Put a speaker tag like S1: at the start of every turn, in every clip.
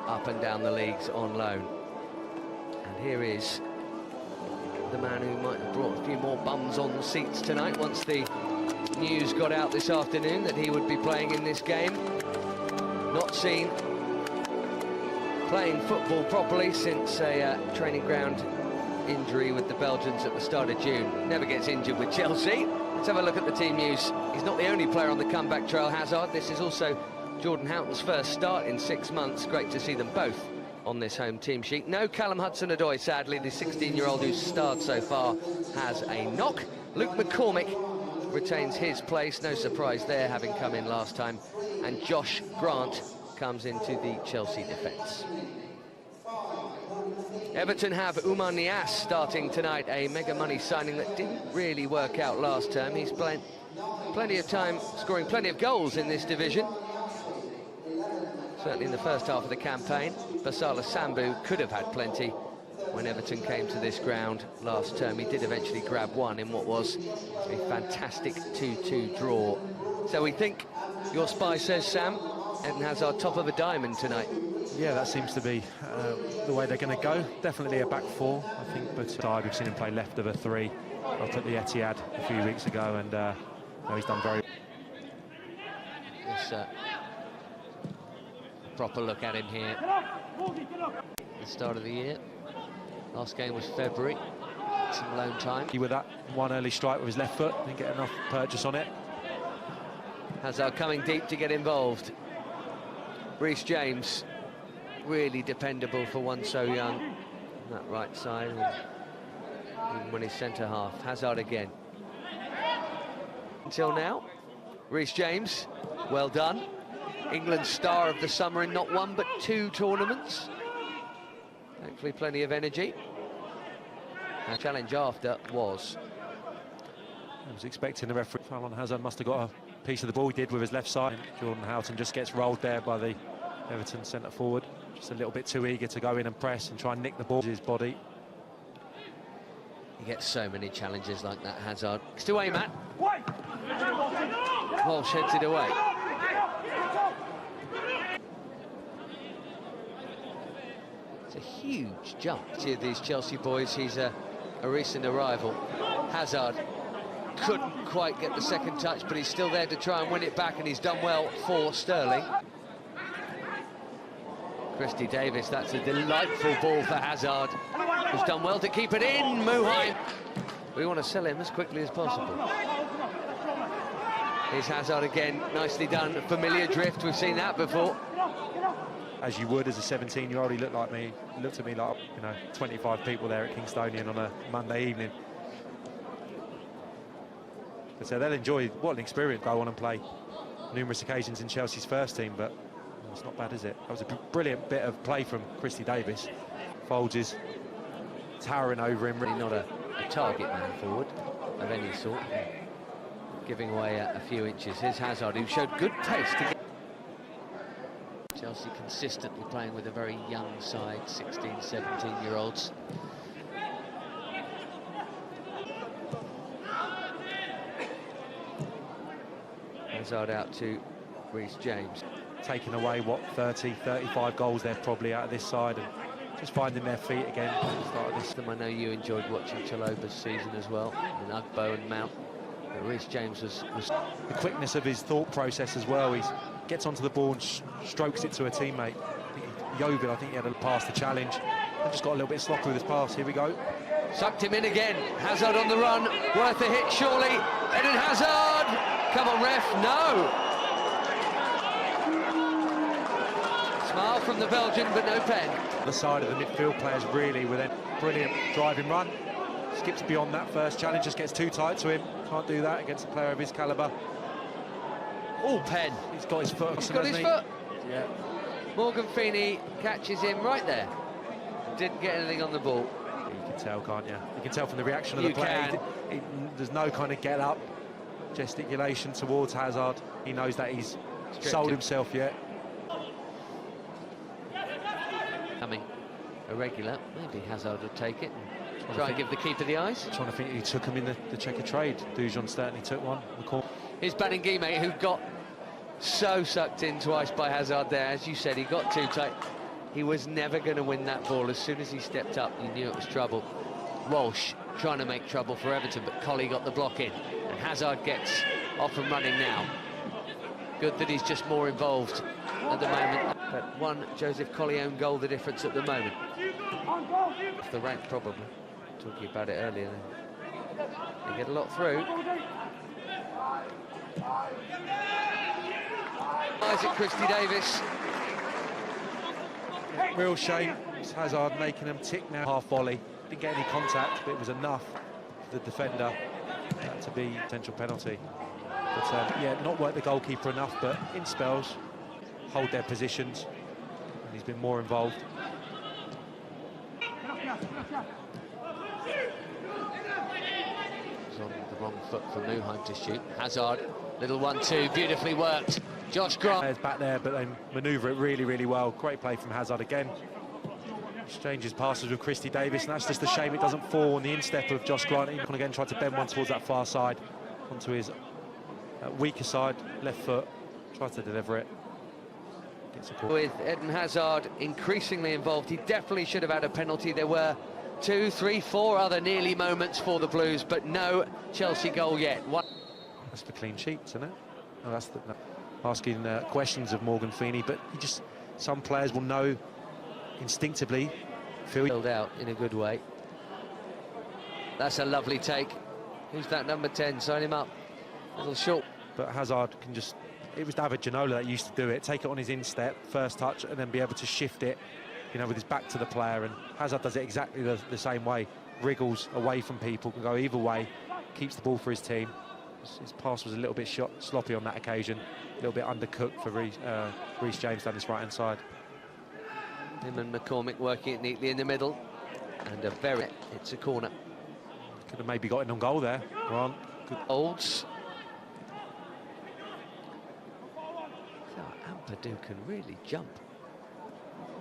S1: up and down the leagues on loan. And here is the man who might have brought a few more bums on the seats tonight once the news got out this afternoon that he would be playing in this game. Not seen playing football properly since a training ground injury with the Belgians at the start of June. Never gets injured with Chelsea. Let's have a look at the team news. He's not the only player on the comeback trail, Hazard. This is also Jordan Houghton's first start in 6 months. Great to see them both on this home team sheet. No Callum Hudson-Odoi, sadly. The 16-year-old who's starred so far has a knock. Luke McCormick retains his place. No surprise there, having come in last time. And Josh Grant comes into the Chelsea defence. Everton have Oumar Niasse starting tonight, a mega money signing that didn't really work out last term. He's playing plenty of time, scoring plenty of goals in this division. Certainly in the first half of the campaign. Basala Sambu could have had plenty when Everton came to this ground last term. He did eventually grab one in what was a fantastic 2-2 draw. So we think your spy says, Sam, Eden Hazard top of a diamond tonight.
S2: Yeah, that seems to be the way they're going to go. Definitely a back four, I think, but we've seen him play left of a three up at the Etihad a few weeks ago, and he's done very well.
S1: This proper look at him here. The start of the year. Last game was February. Some loan time.
S2: With that one early strike with his left foot, didn't get enough purchase on it.
S1: Hazard coming deep to get involved. Reece James, really dependable for one so young. On that right side, even when he's centre half. Hazard again. Until now, Reece James, well done. England's star of the summer in not one but 2 tournaments. Thankfully, plenty of energy. Our challenge after was...
S2: I was expecting the referee. Fallon Hazard must have got a piece of the ball. He did with his left side. Jordan Houghton just gets rolled there by the Everton centre forward. Just a little bit too eager to go in and press and try and nick the ball with his body.
S1: He gets so many challenges like that, Hazard. It's away, Matt. Walsh heads it away. It's a huge jump to these Chelsea boys. He's a recent arrival. Hazard couldn't quite get the second touch, but he's still there to try and win it back, and he's done well for Sterling. Christy Davis, that's a delightful ball for Hazard, who's done well to keep it in. Muheim, we want to sell him as quickly as possible. Here's Hazard again, nicely done. Familiar drift, we've seen that before.
S2: As you would as a 17-year-old, he looked at me like, 25 people there at Kingstonian on a Monday evening. But so they'll enjoy, what an experience, go on and play numerous occasions in Chelsea's first team, but it's not bad, is it? That was a brilliant bit of play from Christy Davis. Folds is towering over him.
S1: Really not a target man forward of any sort, giving away a few inches. Here's Hazard, who showed good pace to get... Chelsea consistently playing with a very young side, 16, 17-year-olds. Hazard out to Reece James.
S2: Taking away, what, 30, 35 goals they're probably out of this side, and just finding their feet again at the start of this.
S1: I know you enjoyed watching Chaloba's season as well, and Ugbo and Mount. But Reece James was...
S2: The quickness of his thought process as well. He gets onto the ball and strokes it to a teammate. Jovic, I think he had to pass the challenge. He just got a little bit sloppy with his pass. Here we go.
S1: Sucked him in again. Hazard on the run. Worth a hit, surely. Eden Hazard! Come on, ref. No! Smile from the Belgian, but no pen.
S2: The side of the midfield players really with a brilliant driving run. Skips beyond that first challenge, just gets too tight to him. Can't do that against a player of his calibre.
S1: All pen.
S2: He's got his foot.
S1: He's got his foot.
S2: Yeah.
S1: Morgan Feeney catches him right there. Didn't get anything on the ball.
S2: You can tell, can't you? You can tell from the reaction of the player. There's no kind of get up gesticulation towards Hazard. He knows that he's sold himself yet.
S1: Coming irregular, maybe Hazard would take it and try and give the keeper the eyes.
S2: Trying to think he took him in the checker trade. Dujon certainly took one.
S1: Here's Baningime, who got so sucked in twice by Hazard there. As you said, he got too tight. He was never going to win that ball. As soon as he stepped up, you knew it was trouble. Walsh trying to make trouble for Everton, but Colley got the block in. And Hazard gets off and running now. Good that he's just more involved at the moment. But one Joseph Colley own goal, the difference at the moment. Off the rank, probably. Talking about it earlier. They get a lot through. Isaac Christie Davis.
S2: Real shame. It's Hazard making them tick now. Half volley. Didn't get any contact, but it was enough for the defender to be potential penalty. But yeah, not worked the goalkeeper enough, but in spells, hold their positions, and he's been more involved.
S1: He's on the wrong foot for Muheim to shoot. Hazard, little 1-2, beautifully worked. Josh Grant.
S2: Players back there, but they manoeuvre it really, really well. Great play from Hazard again. Exchanges passes with Christie Davis, and that's just a shame it doesn't fall on the instep of Josh Grant. He again tried to bend one towards that far side, onto his weaker side, left foot, tries to deliver it.
S1: With Eden Hazard increasingly involved, he definitely should have had a penalty. There were 2, 3, 4 other nearly moments for the Blues, but no Chelsea goal yet.
S2: That's for clean sheets, isn't it? No, that's asking questions of Morgan Feeney, but some players will know instinctively.
S1: Filled out in a good way. That's a lovely take. Who's that number 10? Sign him up. A little short.
S2: But Hazard can just... It was David Ginola that used to do it. Take it on his instep, first touch, and then be able to shift it, you know, with his back to the player. And Hazard does it exactly the same way. Wriggles away from people, can go either way, keeps the ball for his team. His pass was a little bit sloppy on that occasion, a little bit undercooked for Reece James down his right-hand side.
S1: Him and McCormick working it neatly in the middle, and it's a corner.
S2: Could have maybe got in on goal there. Grant. Good.
S1: Olds. So Ampadu can really jump.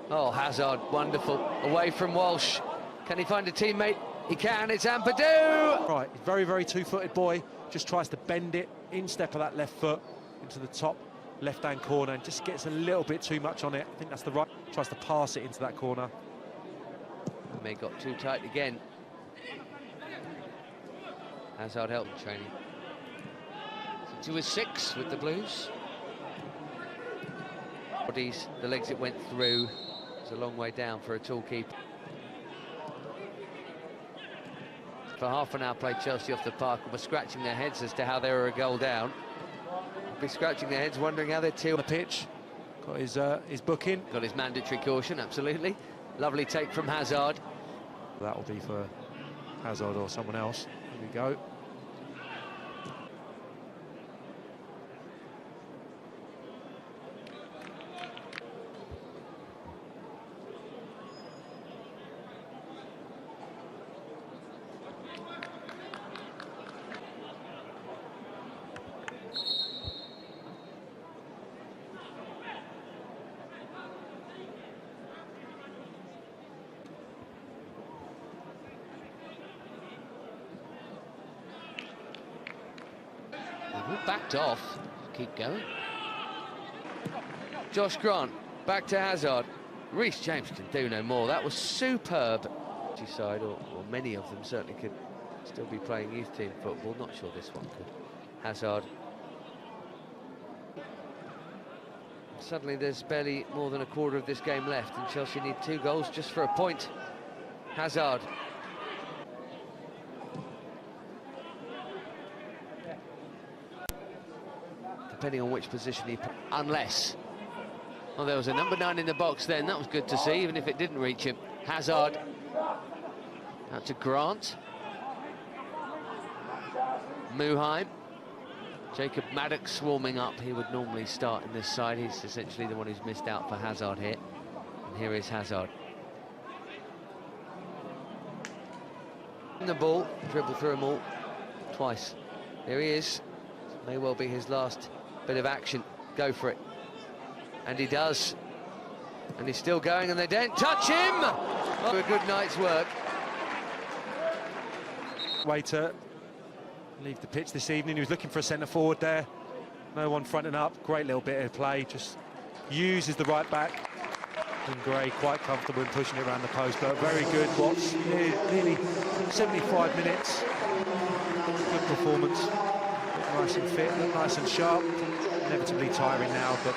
S1: Oh, Hazard, wonderful. Away from Walsh. Can he find a teammate? He can, it's Ampadu!
S2: Right, very, very two-footed boy. Just tries to bend it, instep of that left foot into the top left-hand corner, and just gets a little bit too much on it. I think that's the right... Tries to pass it into that corner.
S1: May got too tight again. Hazard helped training. To his 6 with the Blues. Bodies, the legs it went through. It's a long way down for a tall keeper. For half an hour played Chelsea off the park and were scratching their heads as to how they were a goal down. Be scratching their heads wondering how they're 2
S2: on the pitch. Got his booking.
S1: Got his mandatory caution, absolutely. Lovely take from Hazard.
S2: That will be for Hazard or someone else. Here we go.
S1: Backed off. Keep going. Josh Grant back to Hazard. Reece James can do no more. That was superb. Side, or many of them certainly could still be playing youth team football. Not sure this one could. Hazard. Suddenly there's barely more than a quarter of this game left, and Chelsea need 2 goals just for a point. Hazard. Depending on which position he... Unless... Well, there was a number 9 in the box then. That was good to see, even if it didn't reach him. Hazard. Out to Grant. Muheim. Jacob Maddox swarming up. He would normally start in this side. He's essentially the one who's missed out for Hazard here. And here is Hazard. The ball. Dribble through them all. Twice. There he is. May well be his last bit of action. Go for it. And he does. And he's still going, and they don't touch him! Oh, a good night's work.
S2: Way to leave the pitch this evening. He was looking for a centre forward there. No one fronting up. Great little bit of play. Just uses the right back. in Gray, quite comfortable in pushing it around the post, but very good. Watts, nearly 75 minutes. Good performance. Looked nice and fit, looked nice and sharp. Inevitably tiring now, but